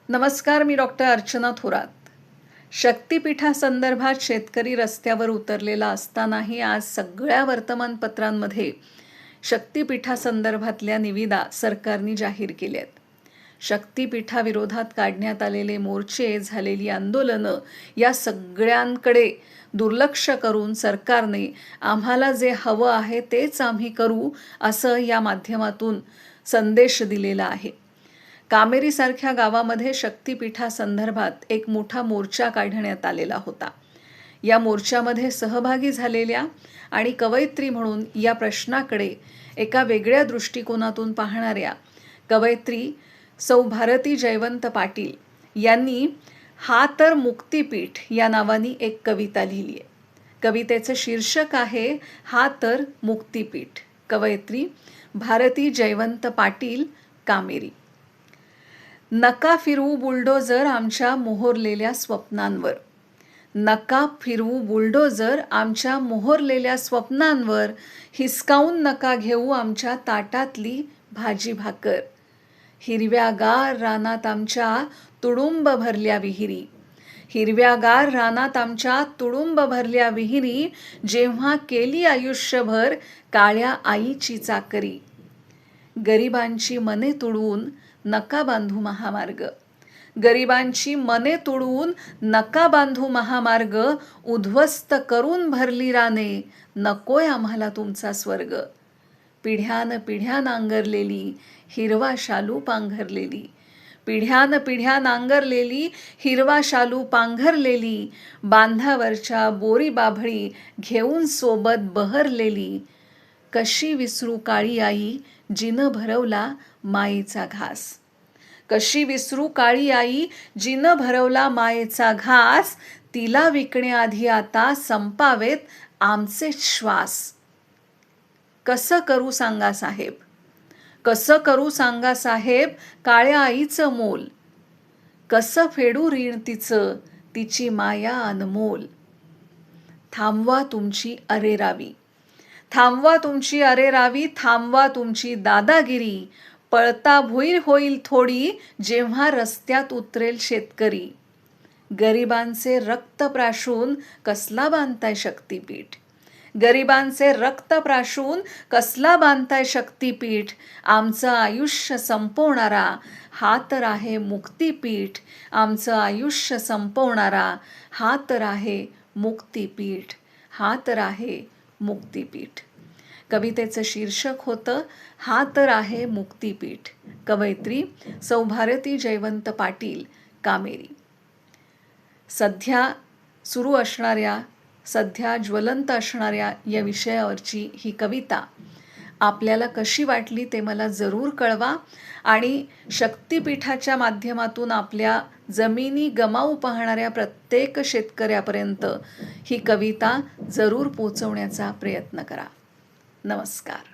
नमस्कार, मी डॉक्टर अर्चना थोरात. शक्तिपीठासंदर्भात शेतकरी रस्त्यावर उतरलेला असतानाही आज सगळ्या वर्तमानपत्रांमध्ये शक्तिपीठासंदर्भातल्या निविदा सरकारने जाहीर केल्या आहेत. शक्तिपीठाविरोधात काढण्यात आलेले मोर्चे, झालेली आंदोलनं या सगळ्यांकडे दुर्लक्ष करून सरकारने आम्हाला जे हवं आहे तेच आम्ही करू असं या माध्यमातून संदेश दिलेला आहे. कामेरीसारख्या गावामध्ये शक्तिपीठासंदर्भात एक मोठा मोर्चा काढण्यात आलेला होता. या मोर्चामध्ये सहभागी झालेल्या आणि कवयित्री म्हणून या प्रश्नाकडे एका वेगळ्या दृष्टिकोनातून पाहणाऱ्या कवयित्री सौ भारती जयवंत पाटील यांनी हा तर मुक्तिपीठ या नावानी एक कविता लिहिली आहे. कवितेचं शीर्षक आहे हा तर मुक्तिपीठ. कवयित्री भारती जयवंत पाटील, कामेरी. नका फिरवू बुलडोजर आमच्या मोहरलेल्या स्वप्नांवर. नका फिरवू बुलडोजर आमच्या मोहरलेल्या स्वप्नांवर. हिसकावून नका घेऊ आमच्या ताटातली भाजी भाकर. हिरव्यागार रानात आमच्या तुडुंब भरल्या विहिरी. हिरव्यागार रानात आमच्या तुडुंब भरल्या विहिरी. जेव्हा केली आयुष्यभर काळ्या आईची चाकरी. गरिबांची मने तुडवून नका बांधू महामार्ग. गरिबांची मने तुडवून नका बांधू महामार्ग. उद्ध्वस्त करून भरली राने नकोय आम्हाला तुमचा स्वर्ग. पिढ्यान पिढ्या नांगरलेली हिरवा शालू पांघरलेली. पिढ्यान पिढ्या नांगरलेली हिरवा शालू पांघरलेली. बांधावरच्या बोरी बाभळी घेऊन सोबत बहरलेली. कशी विसरू काळी आई जिनं भरवला मायेचा घास. कशी विसरू काळी आई जिनं भरवला मायेचा घास. तिला विकण्याआधी आता संपावेत आमचे श्वास. कसं करू सांगा साहेब, कसं करू सांगा साहेब काळ्या आईचं मोल. कसं फेडू ऋण तिचं, तिची माया अनमोल. थांबवा तुमची अरेरावी, थांबवा तुमची अरेरावी. थांबवा तुमची दादागिरी. पळता भुईर होईल थोडी जेव्हा रस्त्यात उतरेल शेतकरी. गरिबांचे रक्त प्राशून कसला बांधताय शक्तिपीठ. गरिबांचे रक्त प्राशून कसला बांधताय शक्तिपीठ. आमचं आयुष्य संपवणारा हा तर आहे मुक्तिपीठ. आमचं आयुष्य संपवणारा हा तर आहे मुक्तिपीठ. हा तर आहे मुक्तिपीठ. कवितेचं शीर्षक होतं हा तर आहे मुक्तिपीठ. कवयित्री सौ भारती जयवंत पाटील, कामेरी. सध्या सुरू असणाऱ्या, सध्या ज्वलंत असणाऱ्या या विषयावरची ही कविता आपल्याला कशी वाटली ते मला जरूर कळवा. आणि शक्तिपीठाच्या माध्यमातून आपल्या जमिनी गमावू पाहणाऱ्या प्रत्येक शेतकऱ्यापर्यंत ही कविता जरूर पोचवण्याचा प्रयत्न करा. नमस्कार.